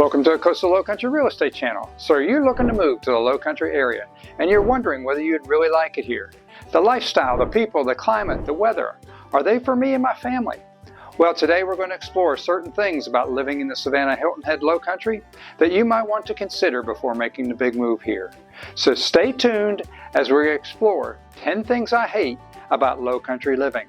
Welcome to the Coastal Lowcountry Real Estate Channel. So are you looking to move to the Lowcountry area and you're wondering whether you'd really like it here? The lifestyle, the people, the climate, the weather, are they for me and my family? Well, today we're going to explore certain things about living in the Savannah Hilton Head Lowcountry that you might want to consider before making the big move here. So stay tuned as we explore 10 things I hate about Lowcountry living.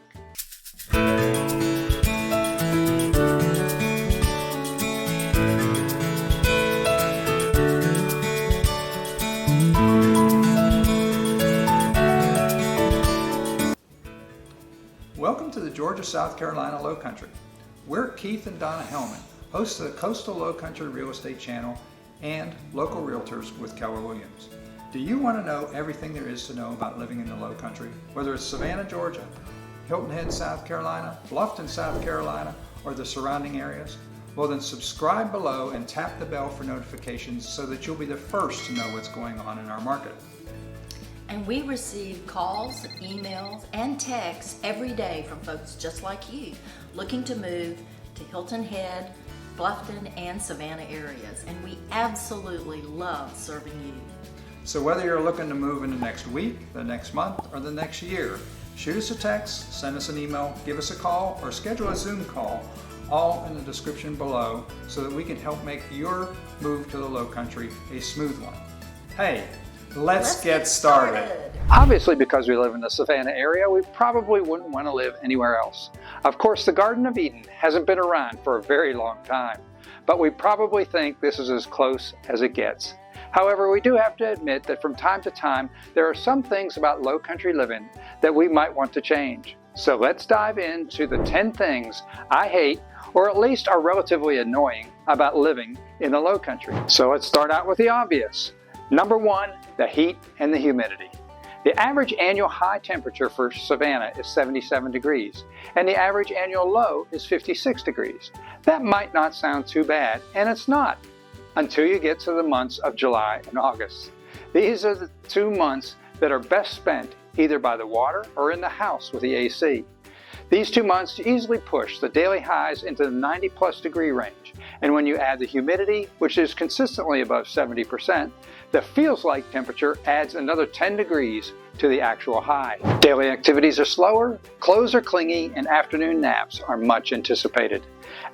Welcome to the Georgia-South Carolina Lowcountry. We're Keith and Donna Hellman, hosts of the Coastal Lowcountry Real Estate Channel and local realtors with Keller Williams. Do you want to know everything there is to know about living in the Lowcountry? Whether it's Savannah, Georgia, Hilton Head, South Carolina, Bluffton, South Carolina, or the surrounding areas? Well, then subscribe below and tap the bell for notifications so that you'll be the first to know what's going on in our market. And we receive calls, emails, and texts every day from folks just like you looking to move to Hilton Head, Bluffton, and Savannah areas. And we absolutely love serving you. So whether you're looking to move in the next week, the next month, or the next year, shoot us a text, send us an email, give us a call, or schedule a Zoom call, all in the description below so that we can help make your move to the Lowcountry a smooth one. Hey, Let's get started. Obviously, because we live in the Savannah area, we probably wouldn't want to live anywhere else. Of course, the Garden of Eden hasn't been around for a very long time, but we probably think this is as close as it gets. However, we do have to admit that from time to time, there are some things about Lowcountry living that we might want to change. So let's dive into the 10 things I hate, or at least are relatively annoying, about living in the Lowcountry. So let's start out with the obvious. Number 1, the heat and the humidity. The average annual high temperature for Savannah is 77 degrees, and the average annual low is 56 degrees. That might not sound too bad, and it's not, until you get to the months of July and August. These are the 2 months that are best spent either by the water or in the house with the AC. These 2 months easily push the daily highs into the 90+ degree range, and when you add the humidity, which is consistently above 70%, the feels-like temperature adds another 10 degrees to the actual high. Daily activities are slower, clothes are clingy, and afternoon naps are much anticipated.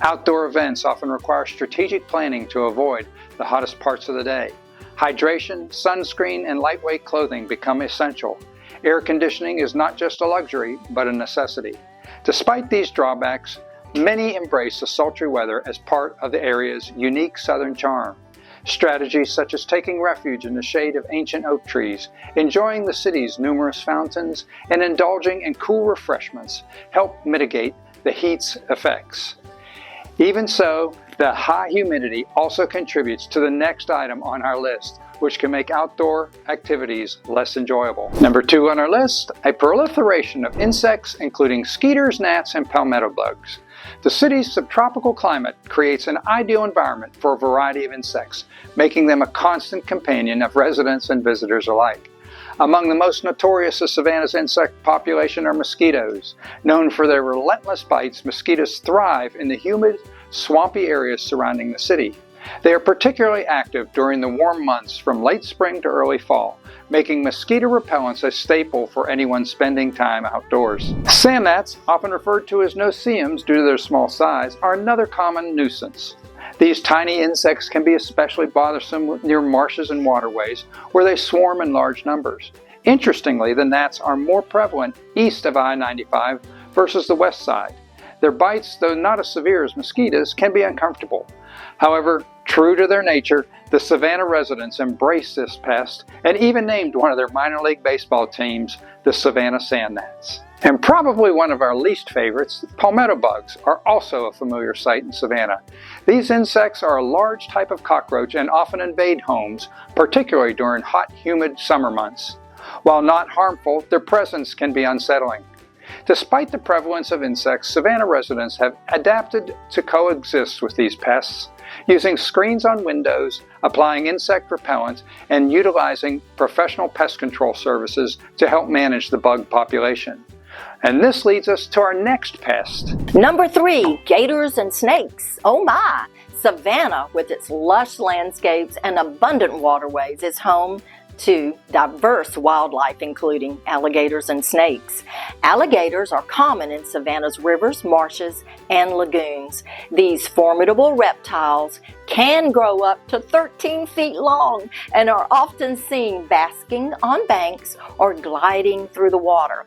Outdoor events often require strategic planning to avoid the hottest parts of the day. Hydration, sunscreen, and lightweight clothing become essential. Air conditioning is not just a luxury, but a necessity. Despite these drawbacks, many embrace the sultry weather as part of the area's unique southern charm. Strategies such as taking refuge in the shade of ancient oak trees, enjoying the city's numerous fountains, and indulging in cool refreshments help mitigate the heat's effects. Even so, the high humidity also contributes to the next item on our list, which can make outdoor activities less enjoyable. Number 2 on our list, a proliferation of insects including skeeters, gnats, and palmetto bugs. The city's subtropical climate creates an ideal environment for a variety of insects, making them a constant companion of residents and visitors alike. Among the most notorious of Savannah's insect population are mosquitoes. Known for their relentless bites, mosquitoes thrive in the humid, swampy areas surrounding the city. They are particularly active during the warm months from late spring to early fall, making mosquito repellents a staple for anyone spending time outdoors. Sand gnats, often referred to as no-see-ums due to their small size, are another common nuisance. These tiny insects can be especially bothersome near marshes and waterways where they swarm in large numbers. Interestingly, the gnats are more prevalent east of I-95 versus the west side. Their bites, though not as severe as mosquitoes, can be uncomfortable. However, true to their nature, the Savannah residents embraced this pest and even named one of their minor league baseball teams the Savannah Sand Gnats. And probably one of our least favorites, palmetto bugs, are also a familiar sight in Savannah. These insects are a large type of cockroach and often invade homes, particularly during hot, humid summer months. While not harmful, their presence can be unsettling. Despite the prevalence of insects, Savannah residents have adapted to coexist with these pests, using screens on windows, applying insect repellent, and utilizing professional pest control services to help manage the bug population. And this leads us to our next pest. Number 3, gators and snakes. Oh my! Savannah, with its lush landscapes and abundant waterways, is home to diverse wildlife, including alligators and snakes. Alligators are common in Savannah's rivers, marshes, and lagoons. These formidable reptiles can grow up to 13 feet long and are often seen basking on banks or gliding through the water.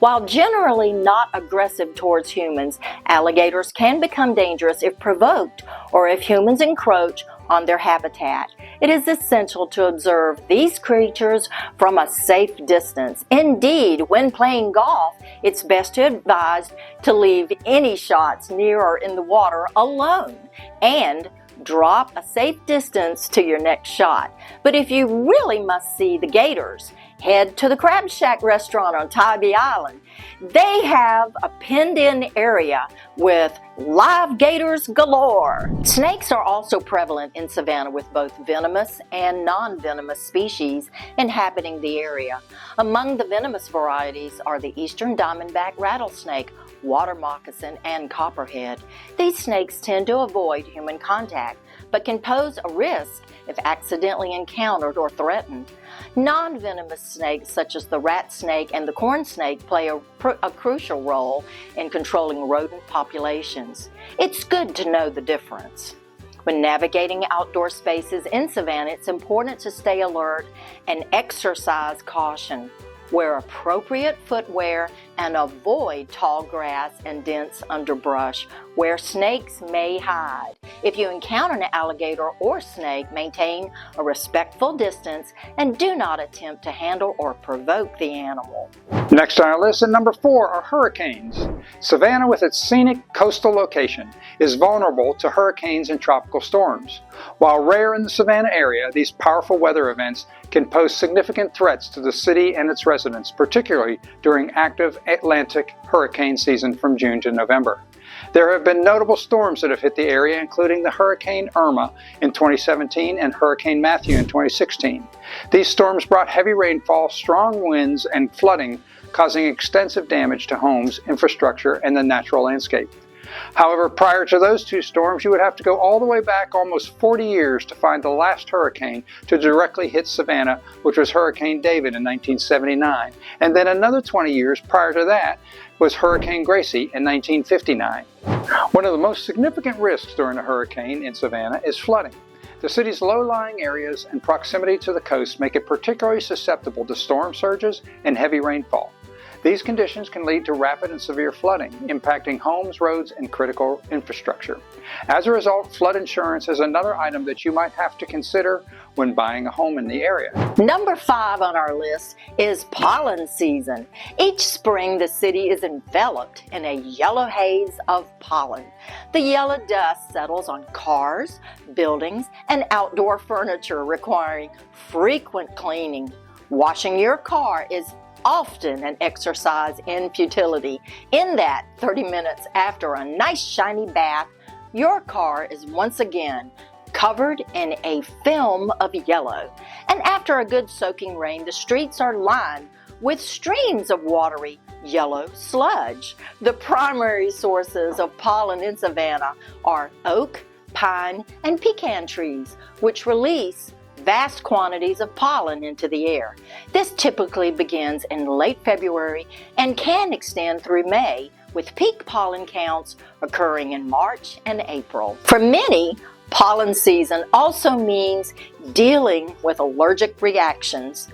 While generally not aggressive towards humans, alligators can become dangerous if provoked or if humans encroach on their habitat. It is essential to observe these creatures from a safe distance. Indeed, when playing golf, it's best to advise to leave any shots near or in the water alone and drop a safe distance to your next shot. But if you really must see the gators, head to the Crab Shack restaurant on Tybee Island. They have a penned-in area with live gators galore. Snakes are also prevalent in Savannah, with both venomous and non-venomous species inhabiting the area. Among the venomous varieties are the eastern diamondback rattlesnake, water moccasin, and copperhead. These snakes tend to avoid human contact, but can pose a risk if accidentally encountered or threatened. Non-venomous snakes such as the rat snake and the corn snake play a crucial role in controlling rodent populations. It's good to know the difference. When navigating outdoor spaces in Savannah, it's important to stay alert and exercise caution. Wear appropriate footwear and avoid tall grass and dense underbrush where snakes may hide. If you encounter an alligator or snake, maintain a respectful distance and do not attempt to handle or provoke the animal. Next on our list, at number 4, are hurricanes. Savannah, with its scenic coastal location, is vulnerable to hurricanes and tropical storms. While rare in the Savannah area, these powerful weather events can pose significant threats to the city and its residents, particularly during active Atlantic hurricane season from June to November. There have been notable storms that have hit the area, including the Hurricane Irma in 2017 and Hurricane Matthew in 2016. These storms brought heavy rainfall, strong winds, and flooding, causing extensive damage to homes, infrastructure, and the natural landscape. However, prior to those two storms, you would have to go all the way back almost 40 years to find the last hurricane to directly hit Savannah, which was Hurricane David in 1979. And then another 20 years prior to that was Hurricane Gracie in 1959. One of the most significant risks during a hurricane in Savannah is flooding. The city's low-lying areas and proximity to the coast make it particularly susceptible to storm surges and heavy rainfall. These conditions can lead to rapid and severe flooding, impacting homes, roads, and critical infrastructure. As a result, flood insurance is another item that you might have to consider when buying a home in the area. Number 5 on our list is pollen season. Each spring, the city is enveloped in a yellow haze of pollen. The yellow dust settles on cars, buildings, and outdoor furniture, requiring frequent cleaning. Washing your car is often an exercise in futility, in that 30 minutes after a nice shiny bath, your car is once again covered in a film of yellow. And after a good soaking rain, the streets are lined with streams of watery yellow sludge. The primary sources of pollen in Savannah are oak, pine, and pecan trees, which release vast quantities of pollen into the air. This typically begins in late February and can extend through May, with peak pollen counts occurring in March and April. For many, pollen season also means dealing with allergic reactions.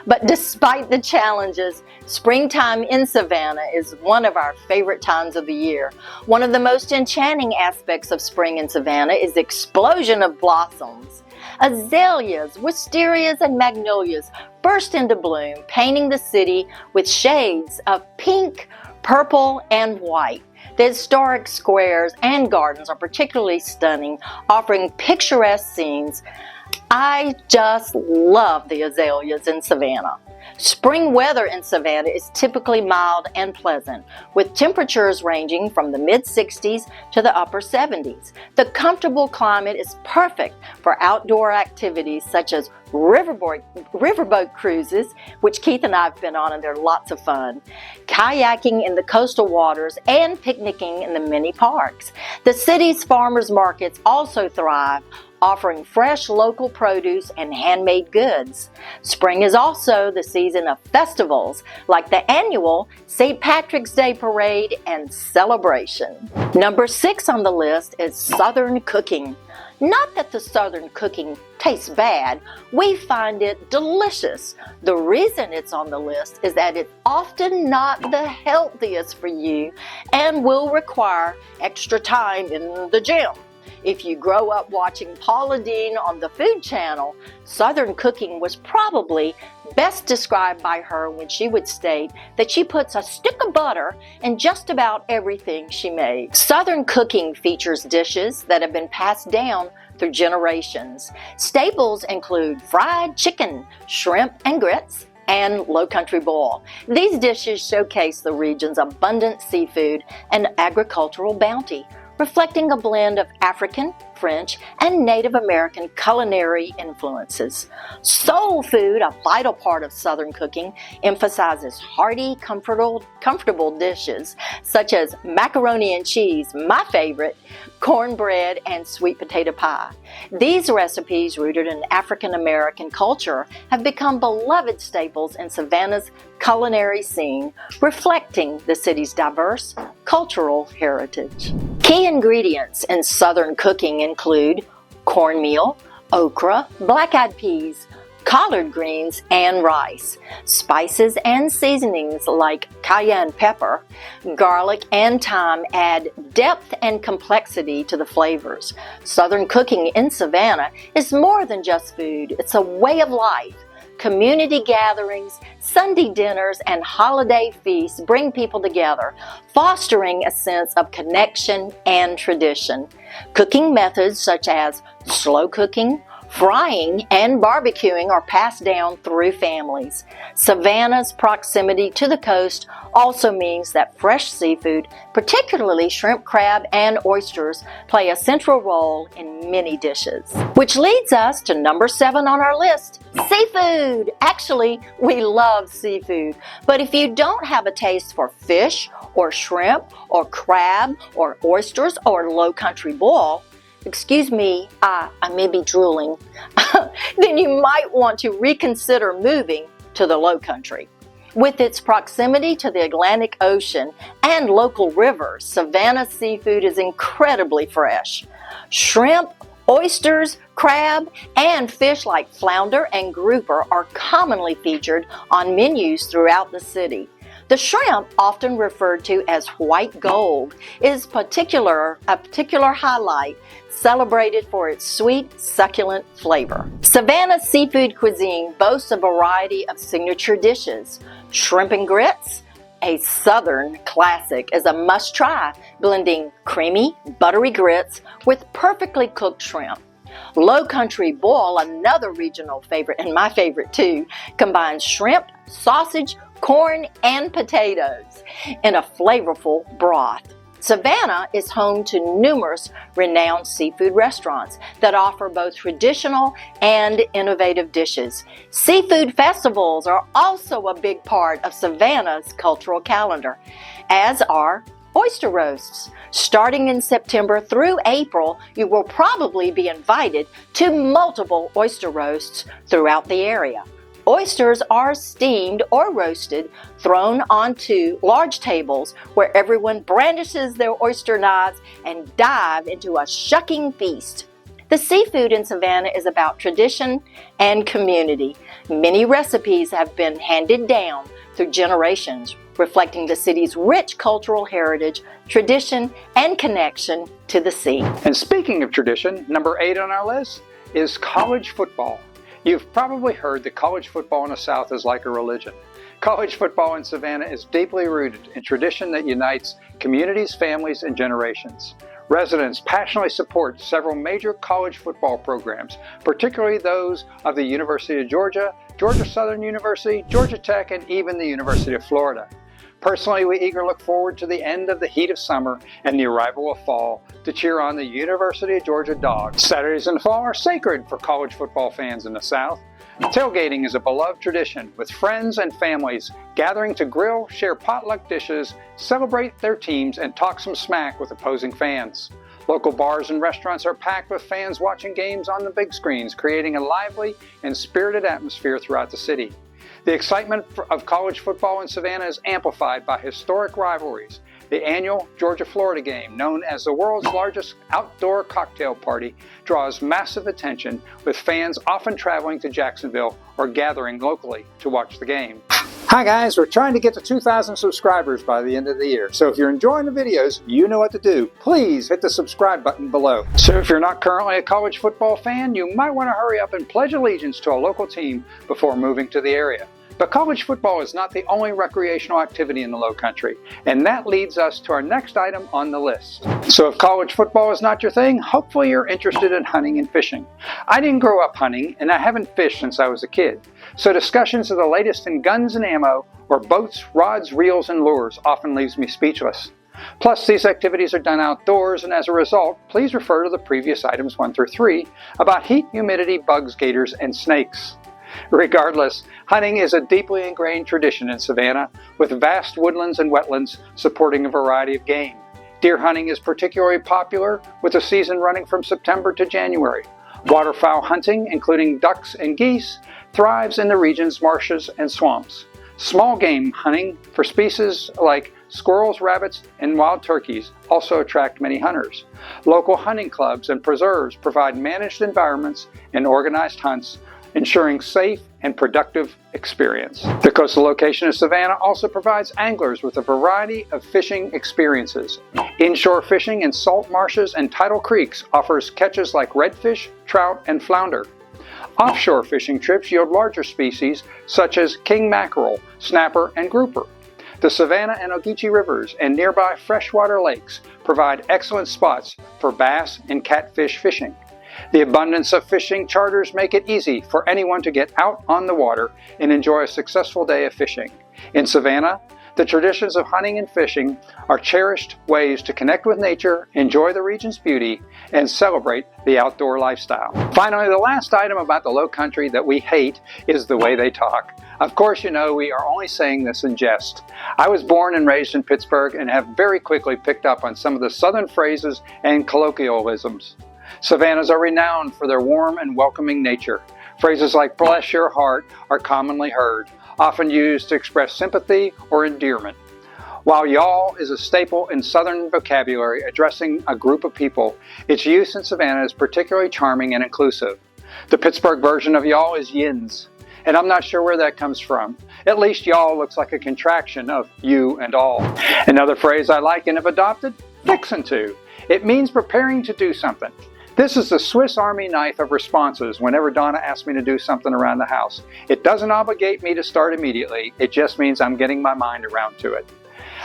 But despite the challenges, springtime in Savannah is one of our favorite times of the year. One of the most enchanting aspects of spring in Savannah is the explosion of blossoms. Azaleas, wisterias, and magnolias burst into bloom, painting the city with shades of pink, purple, and white. The historic squares and gardens are particularly stunning, offering picturesque scenes I just love the azaleas in Savannah. Spring weather in Savannah is typically mild and pleasant, with temperatures ranging from the mid-60s to the upper 70s. The comfortable climate is perfect for outdoor activities such as riverboat cruises, which Keith and I have been on, and they're lots of fun, kayaking in the coastal waters, and picnicking in the many parks. The city's farmers markets also thrive, offering fresh local produce and handmade goods. Spring is also the season of festivals like the annual St. Patrick's Day Parade and celebration. Number 6 on the list is Southern cooking. Not that the Southern cooking tastes bad, we find it delicious. The reason it's on the list is that it's often not the healthiest for you and will require extra time in the gym. If you grow up watching Paula Deen on the Food Channel, Southern cooking was probably best described by her when she would state that she puts a stick of butter in just about everything she makes. Southern cooking features dishes that have been passed down through generations. Staples include fried chicken, shrimp and grits, and low country boil. These dishes showcase the region's abundant seafood and agricultural bounty, reflecting a blend of African, French, and Native American culinary influences. Soul food, a vital part of Southern cooking, emphasizes hearty, comfortable dishes such as macaroni and cheese, my favorite, cornbread, and sweet potato pie. These recipes, rooted in African American culture, have become beloved staples in Savannah's culinary scene, reflecting the city's diverse cultural heritage. Key ingredients in Southern cooking include cornmeal, okra, black-eyed peas, collard greens, and rice. Spices and seasonings like cayenne pepper, garlic, and thyme add depth and complexity to the flavors. Southern cooking in Savannah is more than just food, it's a way of life. Community gatherings, Sunday dinners, and holiday feasts bring people together, fostering a sense of connection and tradition. Cooking methods such as slow cooking, frying, and barbecuing are passed down through families. Savannah's proximity to the coast also means that fresh seafood, particularly shrimp, crab, and oysters, play a central role in many dishes. Which leads us to number 7 on our list, seafood. Actually, we love seafood, but if you don't have a taste for fish or shrimp or crab or oysters or low country boil, excuse me, I may be drooling, then you might want to reconsider moving to the low country. With its proximity to the Atlantic Ocean and local rivers, Savannah seafood is incredibly fresh. Shrimp, oysters, crab, and fish like flounder and grouper are commonly featured on menus throughout the city. The shrimp, often referred to as white gold, is a particular highlight, celebrated for its sweet, succulent flavor. Savannah's seafood cuisine boasts a variety of signature dishes. Shrimp and grits, a Southern classic, is a must-try, blending creamy, buttery grits with perfectly cooked shrimp. Low country boil, another regional favorite, and my favorite too, combines shrimp, sausage, corn, and potatoes in a flavorful broth. Savannah is home to numerous renowned seafood restaurants that offer both traditional and innovative dishes. Seafood festivals are also a big part of Savannah's cultural calendar, as are oyster roasts. Starting in September through April, you will probably be invited to multiple oyster roasts throughout the area. Oysters are steamed or roasted, thrown onto large tables where everyone brandishes their oyster knives and dive into a shucking feast. The seafood in Savannah is about tradition and community. Many recipes have been handed down through generations, reflecting the city's rich cultural heritage, tradition, and connection to the sea. And speaking of tradition, number 8 on our list is college football. You've probably heard that college football in the South is like a religion. College football in Savannah is deeply rooted in tradition that unites communities, families, and generations. Residents passionately support several major college football programs, particularly those of the University of Georgia, Georgia Southern University, Georgia Tech, and even the University of Florida. Personally, we eagerly look forward to the end of the heat of summer and the arrival of fall to cheer on the University of Georgia Dogs. Saturdays in the fall are sacred for college football fans in the South. Tailgating is a beloved tradition, with friends and families gathering to grill, share potluck dishes, celebrate their teams, and talk some smack with opposing fans. Local bars and restaurants are packed with fans watching games on the big screens, creating a lively and spirited atmosphere throughout the city. The excitement of college football in Savannah is amplified by historic rivalries. The annual Georgia-Florida game, known as the world's largest outdoor cocktail party, draws massive attention, with fans often traveling to Jacksonville or gathering locally to watch the game. Hi guys, we're trying to get to 2,000 subscribers by the end of the year, so if you're enjoying the videos, you know what to do. Please hit the subscribe button below. So if you're not currently a college football fan, you might want to hurry up and pledge allegiance to a local team before moving to the area. But college football is not the only recreational activity in the Lowcountry, and that leads us to our next item on the list. So if college football is not your thing, hopefully you're interested in hunting and fishing. I didn't grow up hunting, and I haven't fished since I was a kid. So discussions of the latest in guns and ammo, or boats, rods, reels, and lures often leaves me speechless. Plus, these activities are done outdoors, and as a result, please refer to the previous items 1 through 3 about heat, humidity, bugs, gators, and snakes. Regardless, hunting is a deeply ingrained tradition in Savannah, with vast woodlands and wetlands supporting a variety of game. Deer hunting is particularly popular, with the season running from September to January. Waterfowl hunting, including ducks and geese, thrives in the region's marshes and swamps. Small game hunting for species like squirrels, rabbits, and wild turkeys also attract many hunters. Local hunting clubs and preserves provide managed environments and organized hunts, ensuring safe and productive experience. The coastal location of Savannah also provides anglers with a variety of fishing experiences. Inshore fishing in salt marshes and tidal creeks offers catches like redfish, trout, and flounder. Offshore fishing trips yield larger species such as king mackerel, snapper, and grouper. The Savannah and Ogeechee rivers and nearby freshwater lakes provide excellent spots for bass and catfish fishing. The abundance of fishing charters make it easy for anyone to get out on the water and enjoy a successful day of fishing. In Savannah, the traditions of hunting and fishing are cherished ways to connect with nature, enjoy the region's beauty, and celebrate the outdoor lifestyle. Finally, the last item about the Lowcountry that we hate is the way they talk. Of course, you know we are only saying this in jest. I was born and raised in Pittsburgh and have very quickly picked up on some of the southern phrases and colloquialisms. Savannahs are renowned for their warm and welcoming nature. Phrases like "bless your heart" are commonly heard, often used to express sympathy or endearment. While y'all is a staple in southern vocabulary addressing a group of people, its use in Savannah is particularly charming and inclusive. The Pittsburgh version of y'all is yins, and I'm not sure where that comes from. At least y'all looks like a contraction of you and all. Another phrase I like and have adopted, fixin' to. It means preparing to do something. This is the Swiss Army knife of responses whenever Donna asks me to do something around the house. It doesn't obligate me to start immediately, it just means I'm getting my mind around to it.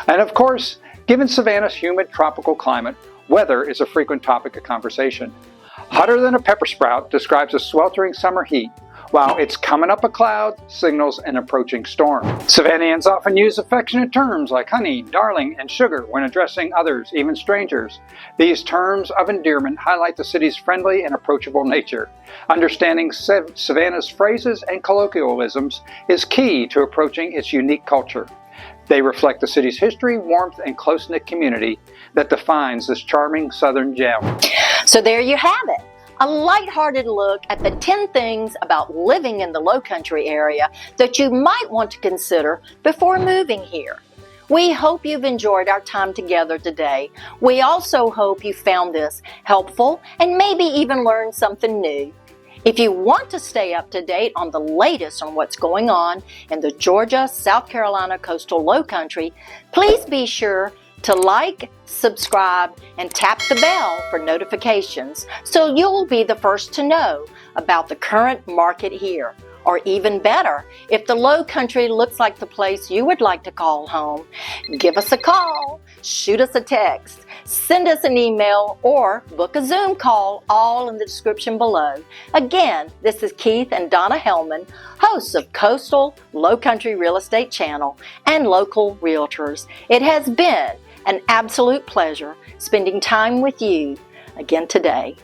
And of course, given Savannah's humid tropical climate, weather is a frequent topic of conversation. Hotter than a pepper sprout describes a sweltering summer heat, while it's coming up a cloud signals an approaching storm. Savannahans often use affectionate terms like honey, darling, and sugar when addressing others, even strangers. These terms of endearment highlight the city's friendly and approachable nature. Understanding Savannah's phrases and colloquialisms is key to approaching its unique culture. They reflect the city's history, warmth, and close-knit community that defines this charming southern gem. So there you have it. A lighthearted look at the 10 things about living in the Lowcountry area that you might want to consider before moving here. We hope you've enjoyed our time together today. We also hope you found this helpful and maybe even learned something new. If you want to stay up to date on the latest on what's going on in the Georgia, South Carolina coastal Lowcountry, please be sure to like, subscribe, and tap the bell for notifications so you'll be the first to know about the current market here. Or even better, if the Low Country looks like the place you would like to call home, give us a call, shoot us a text, send us an email, or book a Zoom call, all in the description below. Again, this is Keith and Donna Hellman, hosts of Coastal Low Country Real Estate Channel and Local Realtors. It has been an absolute pleasure spending time with you again today.